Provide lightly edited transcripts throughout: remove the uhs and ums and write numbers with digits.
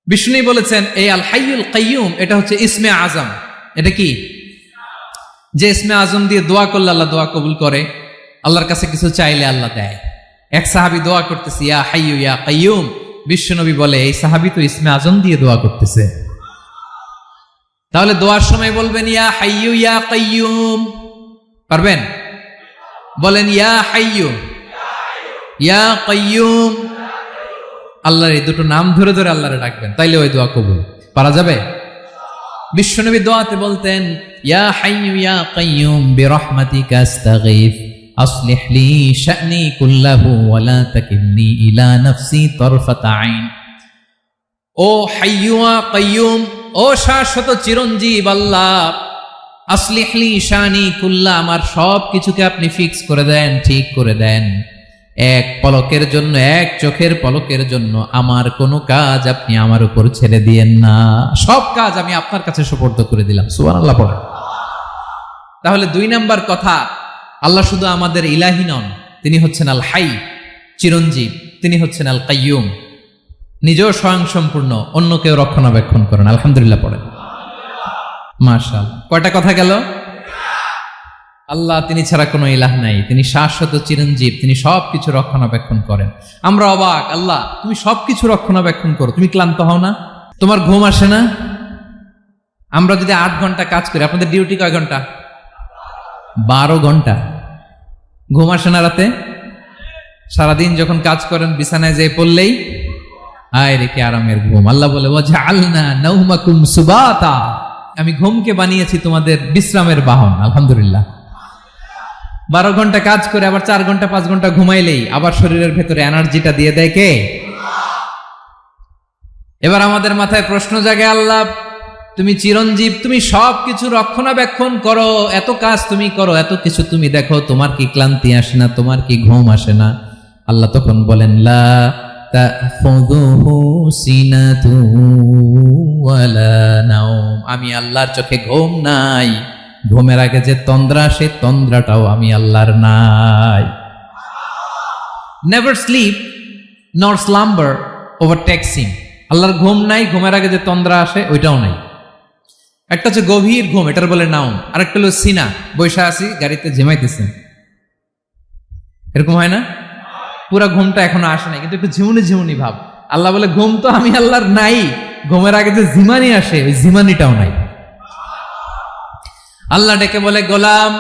বিষ্ণু বলেছেন এই আল হাইয়ুল কাইয়ুম এটা হচ্ছে ইসমে আজম। এটা কি? যে ইসমে আজম দিয়ে দোয়া করলে আল্লাহ দোয়া কবুল করে, আল্লাহর কাছে কিছু চাইলে আল্লাহ দেয়। এক সাহাবী দোয়া করতেছে ইয়া হাইয়ু ইয়া কাইয়ুম, বিশ্বনবী বলে এই সাহাবী তো ইসমে আজম দিয়ে দোয়া করতেছে। তাহলে দোয়ার সময় বলবেন ইয়া হাইয়ু ইয়া কাইয়ুম, পারবেন? বলেন ইয়া হাইয়ু ইয়া কাইয়ুম। আল্লাহর এই দুটো নাম ধরে ধরে আল্লাহরে ডাকবেন, তাইলে ওই দোয়া কবুল। পারা যাবে? বিশ্বনবী দোয়াতে বলতেন ইয়া হাইয়ু ইয়া কাইয়ুম বিরহমাতিকা আস্তাগীথ আসলিহ লি শা'নি কুল্লাহু ওয়া লা তাকিলনি ইলা নাফসি তারফাতা আইন। ও হাইয়ু ওয়া কাইয়ুম, ও শাশ্বত চিরঞ্জীব আল্লাহ, আসলিহ লি শা'নি কুল্লাহ, আমার সব কিছুকে আপনি ফিক্স করে দেন, ঠিক করে দেন। এক পলকের জন্য, এক চোখের পলকের জন্য আমার কোনো কাজ আপনি আমার উপর ছেড়ে দিয়েন না, সব কাজ আমি আপনার কাছে সুপর্দ করে দিলাম। সুবহানাল্লাহ পড়েন। তাহলে 2 নাম্বার কথা, আল্লাহ শুধু আমাদের ইলাহি নন, তিনি হচ্ছেন আল হাই, চিরঞ্জীব। তিনি হচ্ছেন আল কাইয়ুম, নিজেও স্বয়ংসম্পূর্ণ, অন্যকেও রক্ষণাবেক্ষণ করেন। আলহামদুলিল্লাহ পড়েন। মাশাআল্লাহ। কয়টা কথা গেল? আল্লাহ তিনি ছাড়া কোনো ইলাহ নাই, তিনি শাশ্বত চিরঞ্জীব, তিনি সবকিছু রক্ষণাবেক্ষণ করেন। আমরা অবাক, আল্লাহ তুমি সবকিছু রক্ষণাবেক্ষণ করো, তুমি ক্লান্ত হও না? তোমার ঘুম আসে না? আমরা যদি 8 ঘন্টা কাজ করি, আপনাদের ডিউটি কয় ঘন্টা? 12 ঘন্টা। ঘুম আসে না রাতে? সারাদিন যখন কাজ করেন বিছানায় যেয়ে পড়লেই আয় রে কি আরামের ঘুম। আল্লাহ বলে ওয়াজআলনা নাওমাকুম সুবাতা, আমি ঘুমকে বানিয়েছি তোমাদের বিশ্রামের বাহন। আলহামদুলিল্লাহ। 12 ঘন্টা কাজ করে আবার 4 ঘন্টা 5 ঘন্টা ঘুমাইলেই আবার শরীরের ভেতরে এনার্জিটা দিয়ে দেয় কে? এবার আমাদের মাথায় প্রশ্ন জাগে, আল্লাহ তুমি চিরঞ্জীব, তুমি সবকিছু রক্ষণাবেক্ষণ করো, এত কাজ তুমি করো, এত কিছু তুমি দেখো, তোমার কি ক্লান্তি আসে না? তোমার কি ঘুম আসে না? আল্লাহ তখন বলেন লা তাখুযুহু সিনাতু ওয়ালা নাওম, আমি আল্লাহর চোখে ঘুম নাই, ঘুমের আগে যে তন্দ্রা, সে তন্দ্রাটাও আমি আল্লাহর নাই। নেভার স্লিপ নর স্লাম্বার ওভারটেকস হিম, আল্লাহর ঘুম নাই, ঘুমের আগে যে তন্দ্রা আসে ওইটাও নাই। একটা হচ্ছে গভীর ঘুম, এটার বলে নাওম, আর একটা হলো সিনা, বৈশা আছি গাড়িতে ঝিমাইতেছেন, এরকম হয় না? পুরা ঘুমটা এখনো আসে নাই, কিন্তু একটু ঝিমুনি ঝিমুনি ভাব। আল্লাহ বলে ঘুম তো আমি আল্লাহর নাই, ঘুমের আগে যে ঝিমানি আসে ওই ঝিমানিটাও নাই। আল্লাহ ডেকে বলে গোলাম,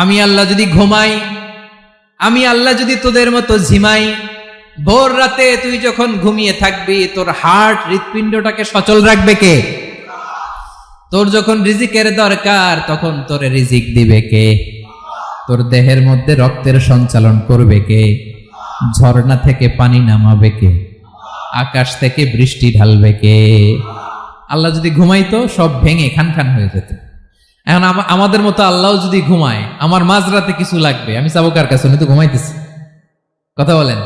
আমি আল্লাহ যদি ঘুমাই, আমি আল্লাহ যদি তোদের মতো ঝিমাই, ভোর রাতে তুই যখন ঘুমিয়ে থাকবি তোর হার্ট হৃৎপিণ্ডটাকে সচল রাখবে কে? তোর যখন রিজিকের দরকার তখন তোর রিজিক দিবে কে? তোর দেহের মধ্যে রক্তের সঞ্চালন করবে কে? ঝর্ণা থেকে পানি নামাবে কে? আকাশ থেকে বৃষ্টি ঢালবে কে? আল্লাহ যদি ঘুমাইতো সব ভেঙে খান খান হয়ে যেত। এখন আমাদের মতো আল্লাহ যদি ঘুমায়, আমার মাঝরাতে কিছু লাগবে, আমি যাবো কার কাছে? উনি তো ঘুমাইতেছি। কথা বলেন।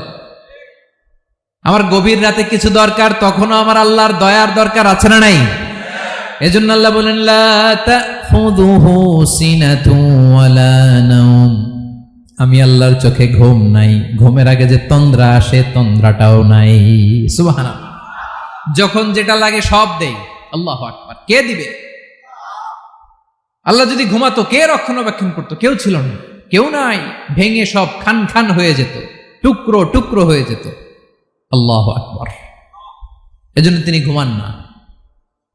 আমার গভীর রাতে কিছু দরকার, তখনও আমার আল্লাহর দয়ার দরকার আছে না নাই? এজন্য আল্লাহ বলেন লা তাখুযুহু সিনাতু ওয়ালা নাওম, আমি আল্লাহর চোখে ঘুম নাই, ঘুমের আগে যে তন্দ্রা আসে তন্দ্রাটাও নাই। সুবহানাল্লাহ। যখন যেটা লাগে সব দেই। আল্লাহু আকবার। কে দিবে? আল্লাহ যদি ঘুমাতো কে রক্ষণাবেক্ষণ করতো? কেউ ছিল না, কেউ নাই, ভেঙে সব খান খান হয়ে যেত, টুকরো টুকরো হয়ে যেত। আল্লাহু আকবার। এজন্য তিনি ঘুমান না।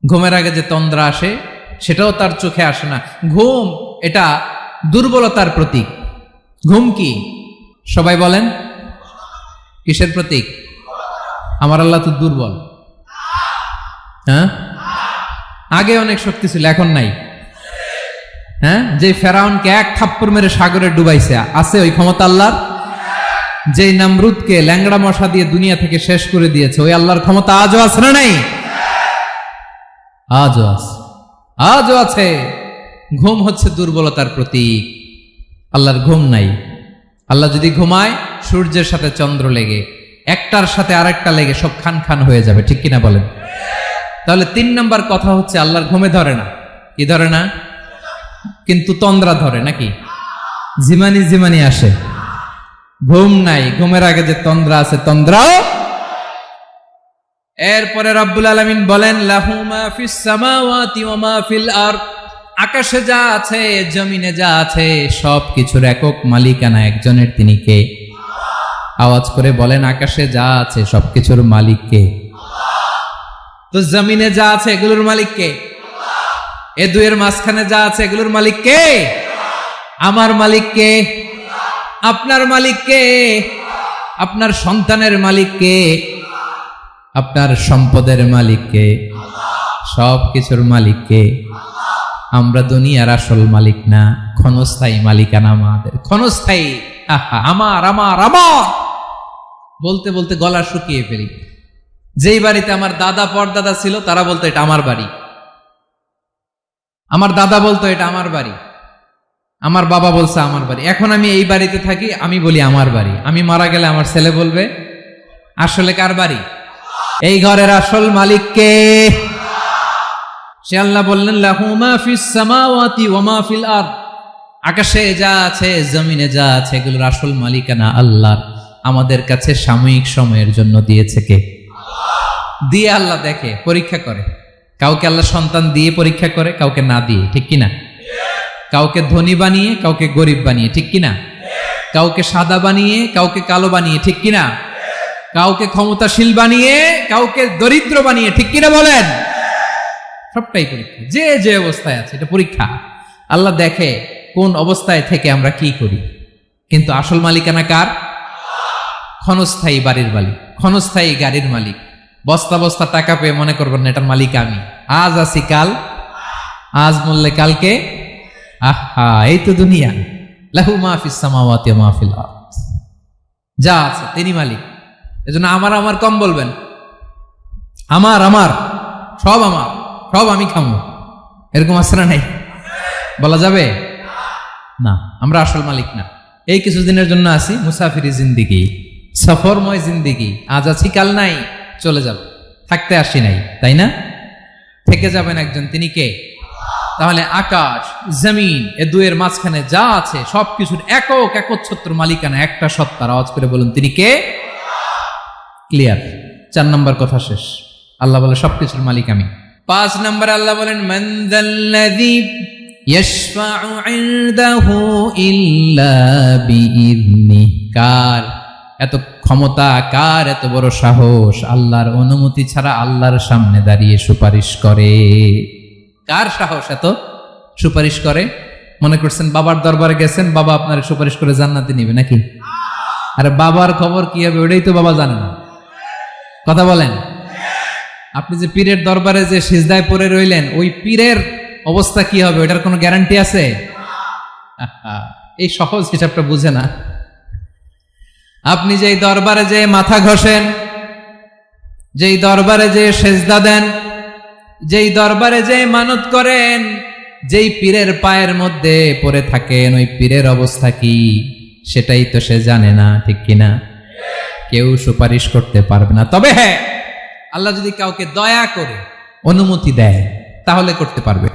ঘুমের আগে যে তন্দ্রা আসে সেটাও তার চোখে আসে না। ঘুম এটা দুর্বলতার প্রতীক। ঘুম কি? সবাই বলেন কিসের প্রতীক? আমার আল্লাহ তো দুর্বল। হ্যাঁ, আগে অনেক শক্তি ছিল, এখন নাই। হ্যাঁ, যে ফেরাউনকে 1 থাপ্পড় মেরে সাগরে ডুবাইছে, আছে ওই ক্ষমতা আল্লাহর? যে নমরুদকে ল্যাংড়া মশা দিয়ে দুনিয়া থেকে শেষ করে দিয়েছে, ওই আল্লাহর ক্ষমতা আজও আছে না নাই? আজও আছে, আজও আছে। ঘুম হচ্ছে দুর্বলতার প্রতীক। আল্লাহর ঘুম নাই। আল্লাহ যদি ঘুমায়, সূর্যের সাথে চন্দ্র লেগে, একটার সাথে আরেকটা লেগে সব খান খান হয়ে যাবে। ঠিক কিনা বলেন? তাহলে 3 নাম্বার কথা হচ্ছে আল্লাহর ঘুমে ধরে না। কি ধরে না? কিন্তু তন্দ্রা ধরে নাকি? ঝিমানি ঝিমানি আসে। ঘুম নাই, ঘুমের আগে যে তন্দ্রা আছে তন্দ্রাও এরপরে রব্বুল আলামিন বলেন লাহু মা ফিস সামাওয়াতি ওয়া মা ফিল আরদ, আকাশে যা আছে জমিনে যা আছে সবকিছুর একক মালিকানা একজনের, তিনি কে? আওয়াজ করে বলেন, আকাশে যা আছে সবকিছুর মালিক কে? তো জমিনে যা আছে এগুলোর মালিক কে? এ দুয়ের মাঝখানে যা আছে এগুলোর মালিক কে? আমার মালিক কে? আপনার মালিক কে? আপনার সন্তানের মালিক কে? আপনার সম্পদের মালিক কে? সব কিছুর মালিক কে? আমরা দুনিয়ার আসল মালিক না, ক্ষণস্থায়ী মালিকানা আমাদের, ক্ষণস্থায়ী। আমার আমার আমার বলতে বলতে গলা শুকিয়ে ফেলি। যেই বাড়িতে আমার দাদা পরদাদা ছিল তারা বলতো এটা আমার বাড়ি, আমার দাদা বলতো এটা আমার বাড়ি, আমার বাবা বলছে আমার বাড়ি। এখন আমি এই বাড়িতে থাকি, আমি বলি আমার বাড়ি। আমি মারা গেলে আমার ছেলে বলবে আসলে কার বাড়ি? এই ঘরের আসল মালিক কে? সে আল্লাহ বললেন লাহু মা ফিস সামাওয়াতি ওয়া মা ফিল আরদ, আকাশে যা আছে জমিনে যা আছে এগুলোর আসল মালিকানা আল্লাহর। আমাদের কাছে সাময়িক সময়ের জন্য দিয়েছে কে? দিয়ে আল্লাহ দেখে, পরীক্ষা করে। কাউকে আল্লাহ সন্তান দিয়ে পরীক্ষা করে, কাউকে না দিয়ে, ঠিক কিনা? কাউকে ধনী বানিয়ে কাউকে গরিব বানিয়ে, ঠিক কিনা? কাউকে সাদা বানিয়ে কাউকে কালো বানিয়ে, ঠিক কিনা? কাউকে ক্ষমতাশীল বানিয়ে কাউকে দরিদ্র বানিয়ে, ঠিক কিনা বলেন? সবটাই পরীক্ষা, যে যে অবস্থায় আছে এটা পরীক্ষা। আল্লাহ দেখে কোন অবস্থায় থেকে আমরা কি করি। কিন্তু আসল মালিকানা কার? ক্ষণস্থায়ী বাড়ির মালিক, ক্ষণস্থায়ী গাড়ির মালিক। বস্তা বস্তা টাকা পেয়ে মনে করবেন না এটার মালিক আমি। আজ আছি কাল, আজ মরলে কালকে। আহা, এই তো দুনিয়া। লাহু মা ফিস সামাওয়াতি ওয়া মা ফিল আরদ, যা আছে তিনি মালিক। এজন্য আমার আমার কম বলবেন। আমার আমার সব আমার, সব আমি খামো, এরকম আছে না? নাই, বলা যাবে না। আমরা আসল মালিক না। এই কিছুদিনের জন্য আছি, মুসাফিরি জিন্দিগি, সফরময় জিন্দিগি। আজ আছি কাল নাই, চলে যাব। থাকতে আসি নাই, তাই না? থেকে যাবেন একজন, তিনি কে? তাহলে আকাশ জমিন এ দুয়ের মাঝখানে যা আছে সবকিছুর একক একচ্ছত্র মালিকানা একটা সত্তার। আওয়াজ করে বলুন তিনি কে? ক্লিয়ার। 4 নম্বর কথা শেষ। আল্লাহ বলে সবকিছুর মালিক আমি। 5 নম্বর আল্লাহ বলেন মান যাল্লাযী ইয়াশফাউ ইনদাহু ইল্লা বিইذনি, কার এত ক্ষমতা, কার এত বড় সাহস আল্লাহর অনুমতি ছাড়া আল্লাহর সামনে দাঁড়িয়ে সুপারিশ করে? কার সাহস এত সুপারিশ করে? মনে করছেন বাবার দরবারে গেছেন, বাবা আপনার সুপারিশ করে জান্নাতে নিবে নাকি? আরে বাবার খবর কি হবে ওটাই তো বাবা জানে না। কথা বলেন। আপনি যে পীরের দরবারে যে সিজদায় পড়ে রইলেন, ওই পীরের অবস্থা কি হবে ওটার কোনো গ্যারান্টি আছে? এই সহজ হিসাবটা বুঝে না। আপনি যেই দরবারে যে মাথা ঘষেন, যেই দরবারে যে সেজদা দেন, যেই দরবারে যে মানত করেন, যেই পীরের পায়ের মধ্যে পড়ে থাকেন, ওই পীরের অবস্থা কি সেটাই তো সে জানে না, ঠিক কিনা? কেউ সুপারিশ করতে পারবে না। তবে হ্যাঁ, আল্লাহ যদি কাউকে দয়া করে অনুমতি দেয় তাহলে করতে পারবে,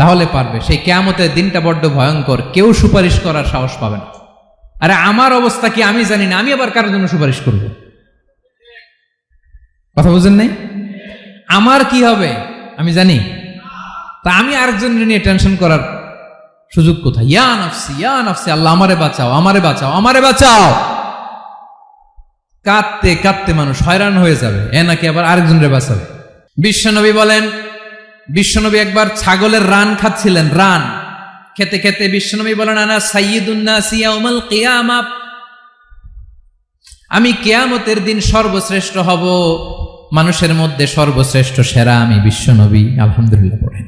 তাহলে পারবে। সেই কিয়ামতের দিনটা বড্ড ভয়ঙ্কর, কেউ সুপারিশ করার সাহস পাবে না। আরে আমার অবস্থা কি আমি জানি না, আমি আবার কারোর জন্য সুপারিশ করব? কথা বুঝেন নাই? আমার কি হবে আমি জানি, তা আমি আরেকজনের নিয়ে টেনশন করার সুযোগ কোথায়? ইয়া নাফসি ইয়া নাফসি, আল্লাহ আমারে বাঁচাও, আমারে বাঁচাও, আমারে বাঁচাও। কাঁদতে কাঁদতে মানুষ হয়রান হয়ে যাবে, এ নাকি আবার আরেকজনের বাঁচাবে। বিশ্বনবী বলেন, বিশ্বনবী একবার ছাগলের রান খাচ্ছিলেন। রান খেতে খেতে বিশ্বনবী বলেন আনা সাইয়্যিদুন নাসি ইয়াউমাল কিয়ামাহ, আমি কিয়ামতের দিন সর্বশ্রেষ্ঠ হব, মানুষের মধ্যে সর্বশ্রেষ্ঠ সেরা আমি বিশ্বনবী। আলহামদুলিল্লাহ পড়েন।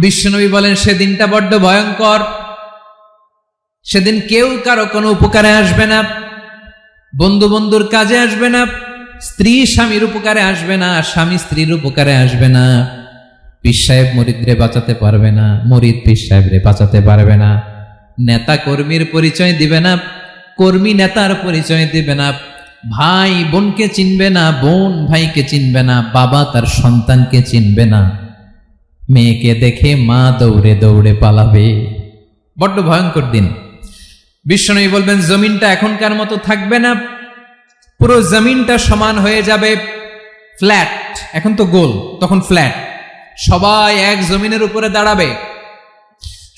বিশ্বনবী বলেন সেদিনটা বড্ড ভয়ঙ্কর, সেদিন কেউ কারো কোনো উপকারে আসবে না, বন্ধু বন্ধুর কাজে আসবে না, স্ত্রী স্বামীর উপকারে আসবে না, স্বামী স্ত্রীর উপকারে আসবে না, পীর সাহেব মুরিদরে বাঁচাতে পারবে না, মুরিদ পীর সাহেবরে বাঁচাতে পারবে না, নেতা কর্মীর পরিচয় দিবে না, কর্মী নেতার পরিচয় দিবে না, ভাই বোনকে চিনবে না, বোন ভাইকে চিনবে না, বাবা তার সন্তানকে চিনবে না, মেয়েকে দেখে মা দৌড়ে দৌড়ে পালাবে। বড্ড ভয়ঙ্কর দিন। বিশ্বনবী বলবেন জমিনটা এখনকার মতো থাকবে না, পুরো জমিনটা সমান হয়ে যাবে, ফ্ল্যাট। এখন তো গোল, তখন ফ্ল্যাট। সবাই এক জমিনের উপরে দাঁড়াবে,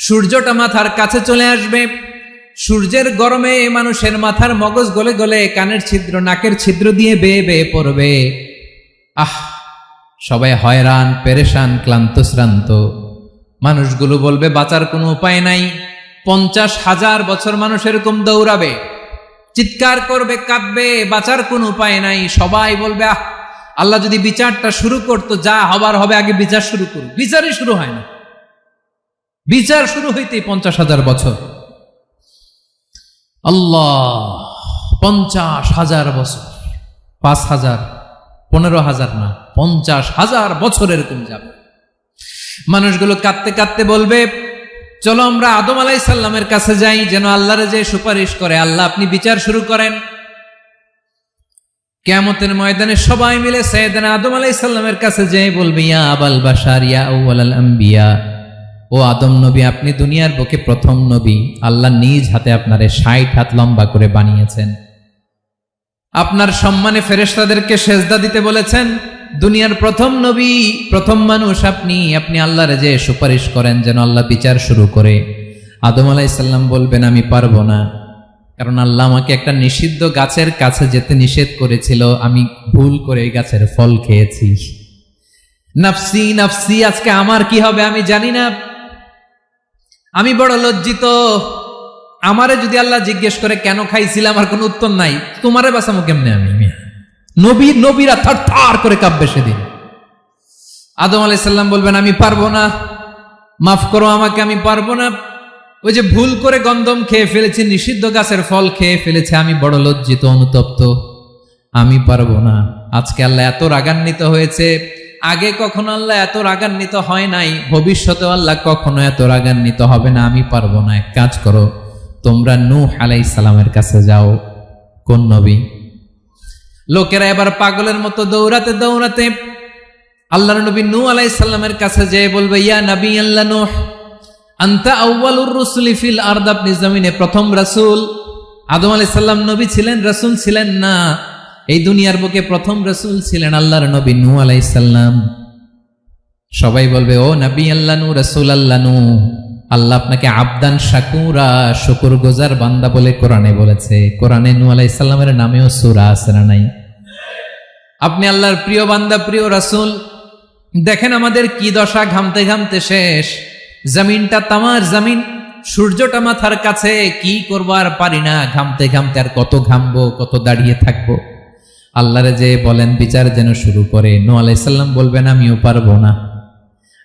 সূর্যটা মাথার কাছে চলে আসবে। সূর্যের গরমে মানুষের মাথার মগজ গলে গলে কানের ছিদ্র, নাকের ছিদ্র দিয়ে বেয়ে বেয়ে পড়বে। সবাই হয়রান, পেরেশান, ক্লান্ত শ্রান্ত। মানুষগুলো বলবে বাঁচার কোনো উপায় নাই। 50,000 বছর মানুষ এরকম দৌড়াবে, চিৎকার করবে, কাঁদবে, বাঁচার কোনো উপায় নাই। সবাই বলবে আল্লাহ যদি বিচারটা শুরু করতো, যা হবার হবে, আগে বিচার শুরু করুন। বিচারই শুরু হয় না, বিচার শুরু হইতেই 50,000 বছর। আল্লাহ, 50,000 বছর, 5,000, 15,000 না, 50,000 বছর এরকম যাবে। মানুষগুলো কাঁদতে কাঁদতে বলবে চলো আমরা আদম আলাইহিস সালামের কাছে যাই, যেন আল্লাহরে যে সুপারিশ করে, আল্লাহ আপনি বিচার শুরু করেন। কিয়ামতের ময়দানে সবাই মিলে সাইয়েদনা আদম আলাইহিস সালামের কাছে যেয়ে বলবে ইয়া আবাল বাশার ইয়া আউয়ালাল আম্বিয়া, ও আদম নবী, আপনি দুনিয়ার বুকে প্রথম নবী। আল্লাহ নিজ হাতে আপনারে 60 হাত লম্বা করে বানিয়েছেন। আপনার সম্মানে ফেরেশতাদেরকে সেজদা দিতে বলেছেন। দুনিয়ার প্রথম নবী, প্রথম মানুষ আপনি। আপনি আল্লাহরে যে সুপারিশ করেন যেন আল্লাহ বিচার শুরু করে। আদম আলাইহিস সালাম বলবেন আমি পারবো না, কারণ আল্লাহ আমাকে একটা নিষিদ্ধ গাছের কাছে যেতে নিষেধ করেছিল, আমি ভুল করে এই গাছের ফল খেয়েছি। নাফসি নাফসি, আজকে আমার কি হবে আমি জানি না, আমি বড় লজ্জিত। আমারে যদি আল্লাহ জিজ্ঞেস করে কেন খাইছিলাম, আমার কোনো উত্তর নাই। তোমারে বাঁচামো কেমনে আমি? নবীরা থার থার করে কাঁপবে সেদিন। আদম আলাইহিস সালাম বলবেন আমি পারবো না, মাফ করো আমাকে, আমি পারবো না। ওই যে ভুল করে গন্ধম খেয়ে ফেলেছি, নিষিদ্ধ গাছের ফল খেয়ে ফেলেছে, আমি বড় লজ্জিত, অনুতপ্ত, আমি পারবো না। আজকে আল্লাহ এত রাগান্বিত হয়েছে, আগে কখনো আল্লাহ এত রাগান্বিত হয় নাই, ভবিষ্যতেও আল্লাহ কখনো এত রাগান্বিত হবে না। আমি পারবো না। এক কাজ করো, তোমরা নূহ আলাইহিস সালামের কাছে যাও। কোন নবী? লোকেরা এবার পাগলের মতো দৌড়াতে দৌড়াতে আল্লাহর নবী নূহ আলাইহিস সালামের কাছে যেয়ে বলবে ইয়া নবী আল্লাহ নূহ, আনতা আউয়ালুর রুসুলি ফিল আরদ, আপনি জমিনে প্রথম রাসূল। আদম আলাইহিস সালাম নবী ছিলেন, রাসূল ছিলেন না। এই দুনিয়ার বুকে প্রথম রাসূল ছিলেন আল্লাহর নবী নূহ আলাইহিস সালাম। সবাই বলবে ও নবী আল্লাহ নূহ, রাসূল আল্লাহ নূহ, আল্লাহ আপনাকে আবদান শাকুরা, শুকরগুজার বান্দা বলে কোরআনে বলেছে। কোরআনে নূহ আলাইহিস সালামের নামেও সূরা আছে না নাই? আপনি আল্লাহর প্রিয় বান্দা, প্রিয় রাসূল। দেখেন আমাদের কি দশা, ঘামতে ঘামতে শেষ। জমিনটা তামার জমিন, সূর্যটা মাথার কাছে, কি করবো আর পারি না, ঘামতে ঘামতে আর কত ঘামবো, কত দাঁড়িয়ে থাকবো। আল্লাহরে যে বলেন বিচার যেন শুরু করে। নূহ আলাইহিস সালাম বলবেন আমিও পারবো না,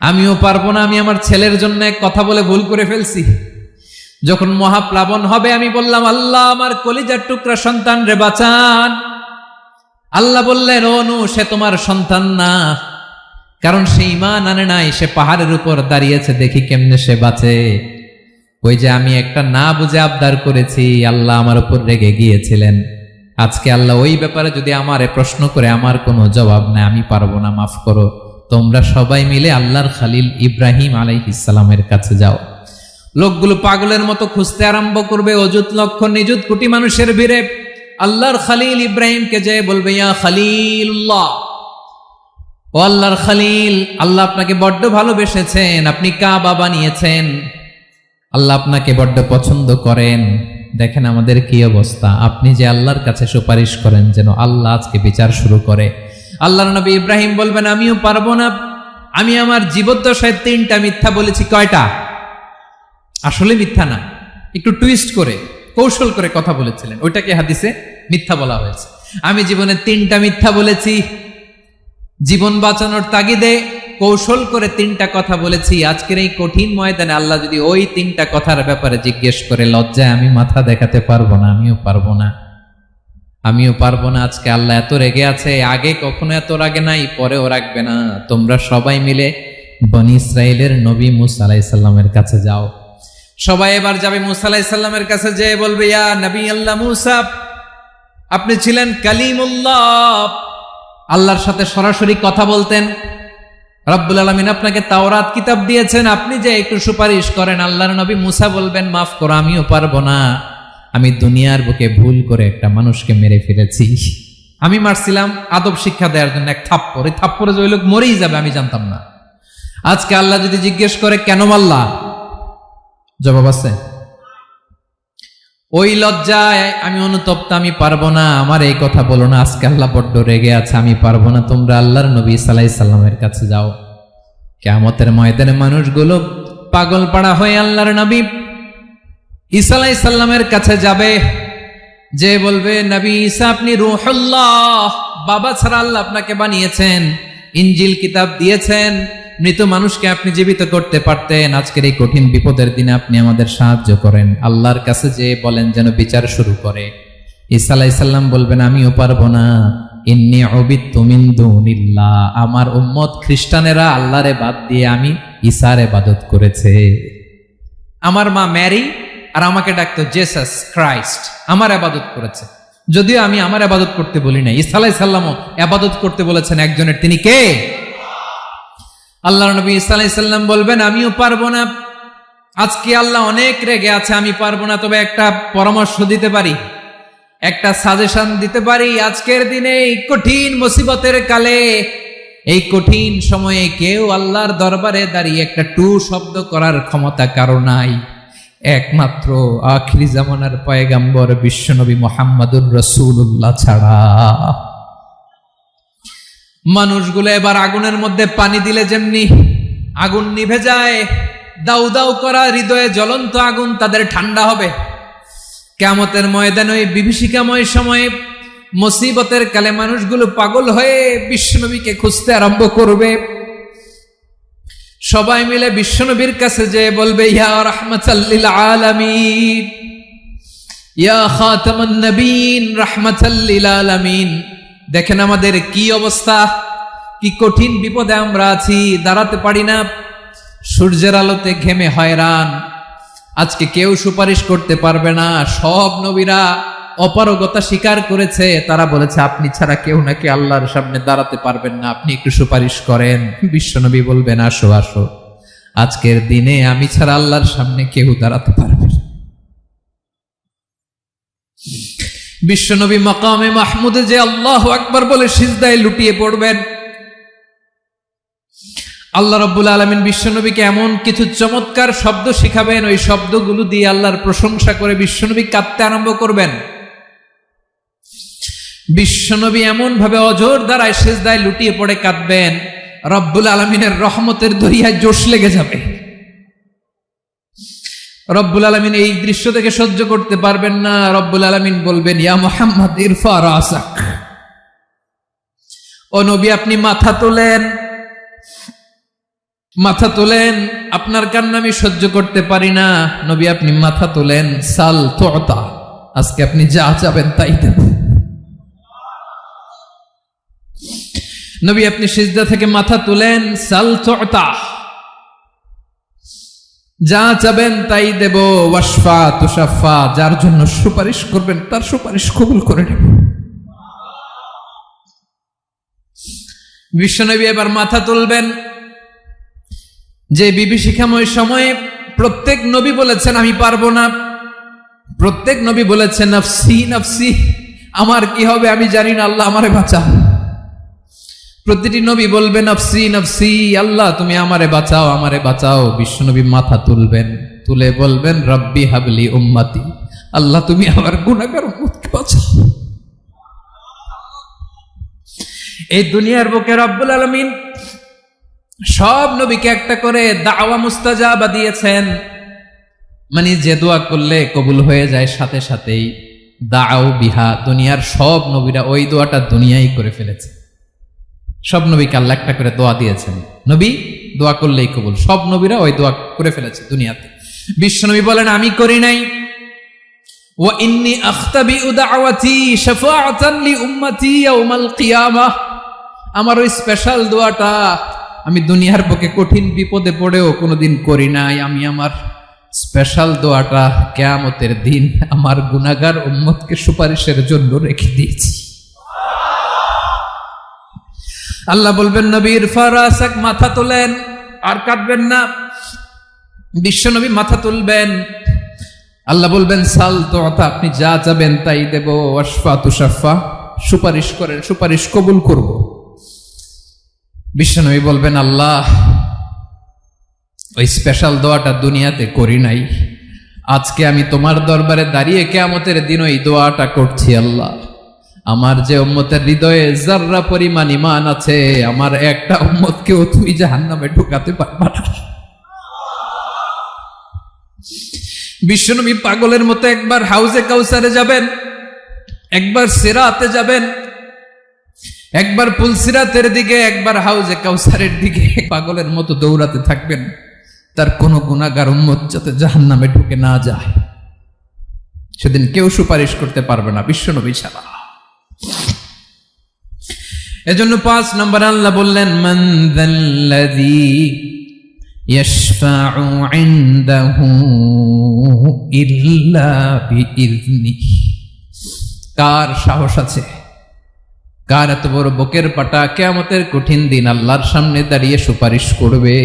আমিও পারবো না। আমি আমার ছেলের জন্য কথা বলে ভুল করে ফেলছি। যখন মহাপ্লাবন হবে আমি বললাম আল্লাহ আমার কলিজার টুকরা সন্তান রে বাঁচান। আল্লাহ বললেন ও নূহ, সে তোমার সন্তান না, কারণ সে ঈমান আনে নাই, সে পাহাড়ের উপর দাঁড়িয়েছে, দেখি কেমনে সে বাঁচে। ওই যে আমি একটা না বুঝে আবদার করেছি, আল্লাহ আমার উপর রেগে গিয়েছিলেন। আজকে আল্লাহ ওই ব্যাপারে যদি আমারে প্রশ্ন করে, আমার কোনো জবাব নাই, আমি পারবো না, মাফ করো। তোমরা সবাই মিলে আল্লাহর খালিল ইব্রাহিম আলাইহিস সালামের কাছে যাও। লোকগুলো পাগলের মতো খুঁজতে আরম্ভ করবে, অযুত লক্ষ নিযুত কোটি মানুষের ভিড়ে আল্লাহর খালিল ইব্রাহিমকে যে বলবে ইয়া খালিলুল্লাহ, ও আল্লাহর খালিল, আল্লাহ আপনাকে বড্ড ভালোবেসেছেন, আপনি কাবা বানিয়েছেন, আল্লাহ আপনাকে বড্ড পছন্দ করেন। দেখেন আমাদের কি অবস্থা। আপনি যে আল্লাহর কাছে সুপারিশ করেন যেন আল্লাহ আজকে বিচার শুরু করে। আল্লাহর নবী ইব্রাহিম বলবেন আমিও পারবো না, আমি আমার জীবদ্দশায় 3টা মিথ্যা বলেছি। কয়টা? আসলে মিথ্যা না, একটু টুইস্ট করে, কৌশল করে কথা বলেছিলেন, ওইটাকে হাদিসে মিথ্যা বলা হয়েছে। আমি জীবনে 3টা মিথ্যা বলেছি, জীবন বাঁচানোর তাগিদে কৌশল করে 3টা কথা বলেছি। আজকের এই কঠিন ময়দানে আল্লাহ যদি ওই 3টা কথার ব্যাপারে জিজ্ঞেস করে, লজ্জায় আমি মাথা দেখাতে পারবো না, আমিও পারবো না, আমিও পারবো না। আজকে আল্লাহ এত রেগে আছে, আগে কখনো এত রাগে নাই, পরেও রাখবে না। তোমরা সবাই মিলে বনি ইসরাইলের নবী মূসা আলাইহিস সালামের কাছে যাও। সবাই এবার যাবে মূসা আলাইহিস সালামের কাছে, যেয়ে বলবে ইয়া নবী আল্লাহ মূসা, আপনি ছিলেন কালিমুল্লাহ, আল্লাহর সাথে সরাসরি কথা বলতেন। রব্বুল আলামিন আপনাকে তাওরাত কিতাব দিয়েছেন, আপনি যে একটু সুপারিশ করেন। আল্লাহর নবী মূসা বলবেন মাফ করো, আমিও পারবো না, আমি দুনিয়ার বুকে ভুল করে একটা মানুষকে মেরে ফেলেছি। আমি মারছিলাম আদব শিক্ষা দেওয়ার জন্য এক থাপ্পড়, এই থাপ্পড়ে যে ওই লোক মরেই যাবে আমি জানতাম না। আজকে আল্লাহ যদি জিজ্ঞেস করে কেন মারলা, জবাব আছে? ওই লজ্জায় আমি অনুতপ্ত, আমি পারবো না, আমার এই কথা বলো না, আজকে আল্লাহ বড্ড রেগে আছে, আমি পারবো না, তোমরা আল্লাহর নবী ঈসা আলাইহিস সালামের কাছে যাও। কিয়ামতের ময়দানে মানুষগুলো পাগল পাড়া হয়ে আল্লাহর নবী ঈসা আলাইহিস সালামের কাছে যাবে, যে বলবে নবী ঈসা আপনি রূহুল্লাহ, বাবা ছাড়া আল্লাহ আপনাকে বানিয়েছেন, ইনজিল কিতাব দিয়েছেন, মৃত মানুষকে আপনি জীবিত করতে পারতেন, আজকের এই কঠিন বিপদের দিনে আপনি আমাদের সাহায্য করেন। আল্লাহর কাছে যে বলেন যেন বিচার শুরু করে। ঈসা আলাইহিস সালাম বলবেন আমিও পারবো না, ইন্নী উবিদতু মিন দুনিল্লাহ, আমার উম্মত খ্রিস্টানেরা আল্লাহরে বাদ দিয়ে আমি ঈসার ইবাদত করেছে। আমার মা ম্যারি আর আমাকে ডাকতো জেসাস ক্রাইস্ট, আমার ইবাদত করেছে, যদিও আমি আমার ইবাদত করতে বলি না। ঈসা আলাইহিস সালামও ইবাদত করতে বলেছেন একজনের, তিনি কে? আল্লাহর নবী ঈসা আলাইহিস সালাম বলবেন আমিও পারবো না, আজকে আল্লাহ অনেক রেগে আছে, আমি পারবো না, তবে একটা পরামর্শ দিতে পারি, একটা সাজেশন দিতে পারি। আজকের দিনে এই কঠিন মুসিবতের কালে, এই কঠিন সময়ে কেউ আল্লাহর দরবারে দাঁড়িয়ে একটা টু শব্দ করার ক্ষমতা কারো নাই, একমাত্র আখিরি জামানার পয়গাম্বর বিশ্বনবী মুহাম্মদুর রাসূলুল্লাহ ছাড়া। মানুষগুলো এবার আগুনের মধ্যে পানি দিলে যেমনি আগুন নিভে যায়, দাউ দাউ করা হৃদয়ে জ্বলন্ত আগুন তাদের ঠান্ডা হবে, কিয়ামতের ময়দানে ওই বিভীষিকাময় সময়ে মুসিবতের কালে মানুষগুলো পাগল হয়ে বিশ্বনবীকে খুঁজতে আরম্ভ করবে। সবাই মিলে বিশ্বনবীর কাছে যে বলবে ইয়া রাহমাতাল লিল আলামিন, ইয়া খাতামান নবীন, রাহমাতাল লিল আলামিন। দেখেন আমাদের কি অবস্থা, কি কঠিন বিপদে আমরা আছি, দাঁড়াতে পারি না, সূর্যের আলোতে ঘেমে হয়রান, আজকে কেউ সুপারিশ করতে পারবে না। সব নবীরা অপারগতা স্বীকার করেছে, তারা বলেছে আপনি ছাড়া কেউ নাকি আল্লাহর সামনে দাঁড়াতে পারবেন না, আপনি একটু সুপারিশ করেন। বিশ্বনবী বলবেন আসো আসো, আজকের দিনে আমি ছাড়া আল্লাহর সামনে কেউ দাঁড়াতে পারবে না। বিশ্বনবী মাকামে মাহমুদে যে আল্লাহু আকবার বলে সিজদায় লুটিয়ে পড়বেন। আল্লাহ রাব্বুল আলামিন বিশ্বনবীকে এমন কিছু চমৎকার শব্দ শিখাবেন, ওই শব্দগুলো দিয়ে আল্লাহর প্রশংসা করে বিশ্বনবী কাঁদতে আরম্ভ করবেন। বিশ্বনবী এমন ভাবে অজর দ্বারায় সিজদায় লুটিয়ে পড়ে কাঁদবেন, রব্বুল আলামিনের রহমতের দরিয়ায় জোশ লেগে যাবে। রব্বুল আলামিন এই দৃশ্য থেকে সহ্য করতে পারবেন না। রব্বুল আলামিন বলবেন ইয়া মুহাম্মদ ইরফা রাসাক, ও নবী আপনি মাথা তোলেন, মাথা তোলেন, আপনার কান্না আমি সহ্য করতে পারি না। নবী আপনি মাথা তোলেন, সাল তুতা, আজকে আপনি যা চাবেন তাই দেব। নবী আপনি সিজদা থেকে মাথা তুলেন, সাল তুতা, যা চাবেন তাই দেব। ওয়াশফা তুশাফা, যার জন্য সুপারিশ করবেন তার সুপারিশ কবুল করে নেব। বিশ্বনবী এবার মাথা তুলবেন। যে বিভীষিকাময় সময়ে প্রত্যেক নবী বলেছেন আমি পারবো না, প্রত্যেক নবী বলেছেন নফসি নফসি, আমার কি হবে আমি জানি না, আল্লাহ আমারে বাঁচাও। প্রতিটি নবী বলবে নফসি নফসি, আল্লাহ তুমি আমারে বাঁচাও আমারে বাঁচাও। বিশ্বনবী মাথা তুলবেন, তুলে বলবেন রব্বি হাবলি উম্মতি, আল্লাহ তুমি আমার গুনাহগার উম্মতকে বাঁচাও। এই দুনিয়ার বুকে রব্বুল আলামিন সব নবীকে একটা করে দাওয়া মুস্তাজাবা দিয়েছেন, মানে যে দোয়া করলে কবুল হয়ে যায় সাথে সাথেই। দাও বিহা, দুনিয়ার সব নবীরা ওই দোয়াটা দুনিয়ায় করে ফেলেছে। সব নবীকে আল্লাহ একটা করে দোয়া দিয়েছেন, নবী দোয়া করলেই কবুল, সব নবীরা ওই দোয়া করে ফেলেছে দুনিয়াতে। বিশ্বনবী বলেন আমি করি নাই। ওয়া ইন্নী আখতাবিউ দাওয়াতি শাফাআতান লি উম্মতি ইয়াউমাল কিয়ামাহ, আমার ওই স্পেশাল দোয়াটা আমি দুনিয়ার বুকে কঠিন বিপদে পড়েও কোনোদিন করি নাই। আমি আমার স্পেশাল দোয়াটা কিয়ামতের দিন আমার গুনাহগার উম্মতকে সুপারিশের জন্য রেখে দিয়েছি। আল্লাহ বলবেন নবীর ফারাসাক, মাথা তোলেন, আর কাঁদবেন না। বিশ্বনবী মাথা তুলবেন, আল্লাহ বলবেন সাল তুতা, আপনি যা চাবেন তাই দেব। ওয়াশফা তুশাফা, সুপারিশ করেন, সুপারিশ কবুল করব। বিশ্বনবী বলবেন, আল্লাহ ওই স্পেশাল দোয়াটা দুনিয়াতে করি নাই, আজকে আমি তোমার দরবারে দাঁড়িয়ে কিয়ামতের দিন ওই দোয়াটা করছি। আল্লাহ, আমার যে উম্মতের হৃদয়ে যাররা পরিমাণ ঈমান আছে, আমার একটা উম্মতকেও তুই জাহান্নামে ঢুকাতে পারবা না। বিশ্বনবী পাগলের মতো একবার হাউজে কাউসারে যাবেন, একবার সিরাতে যাবেন, একবার পুলসিরাতের দিকে, একবার হাউজে কাউসারের দিকে পাগলের মতো দৌড়াতে থাকবেন, তার কোনো গুনাহগার উম্মত যাতে জাহান্নামে ঢুকে না যায়। সেদিন কেউ সুপারিশ করতে পারবে না বিশ্বনবী ছাড়া। এজন্য 5 নম্বর আল্লাহ বললেন, মান যাল্লাযী ইয়াশফাউ ইনদাহু ইল্লা বিইযনিহি। কার সাহস আছে, কার এত বড় বুকের পাটা কিয়ামতের কঠিন দিন আল্লাহর সামনে দাঁড়িয়ে সুপারিশ করবে?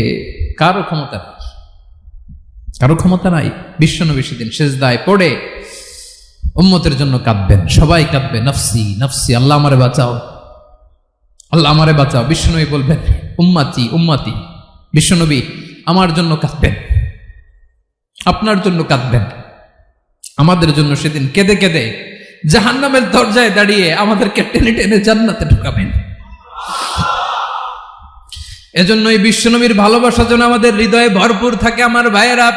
কারো ক্ষমতা নাই, কারো ক্ষমতা নাই। বিশ্বনবী সেদিন সিজদায় পড়ে উম্মতের জন্য কাঁদবেন, সবাই কাঁদবে, নফসি নফসি, আল্লাহ আমারে বাঁচাও, আল্লাহ আমারে বাঁচাও। বিশ্বনবী বলবেন, উম্মতি উম্মতি। বিশ্বনবী আমার জন্য কাঁদবেন, আপনার জন্য কাঁদবেন, আমাদের জন্য সেদিন কেঁদে কেঁদে জাহান্নামের দরজায় দাঁড়িয়ে আমাদেরকে টেনে টেনে জান্নাতে ঢুকাবেন। এজন্য এই বিশ্বনবীর ভালোবাসা যেন আমাদের হৃদয়ে ভরপুর থাকে। আমার ভাইয়েরা,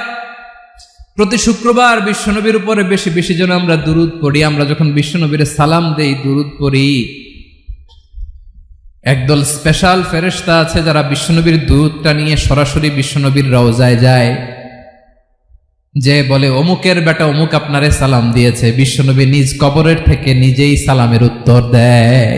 প্রতি শুক্রবার বিশ্বনবীর উপরে বেশি বেশি যেন আমরা দুরূদ পড়ি। আমরা যখন বিশ্বনবীর সালাম দেই, দুরূদ পড়ি, একদল স্পেশাল ফেরেশতা আছে যারা বিশ্বনবীর দুরূদটা নিয়ে সরাসরি বিশ্বনবীর রওজায় যায়, যে বলে অমুকের বেটা অমুক আপনারে সালাম দিয়েছে। বিশ্বনবী নিজ কবরের থেকে নিজেই সালামের উত্তর দেয়।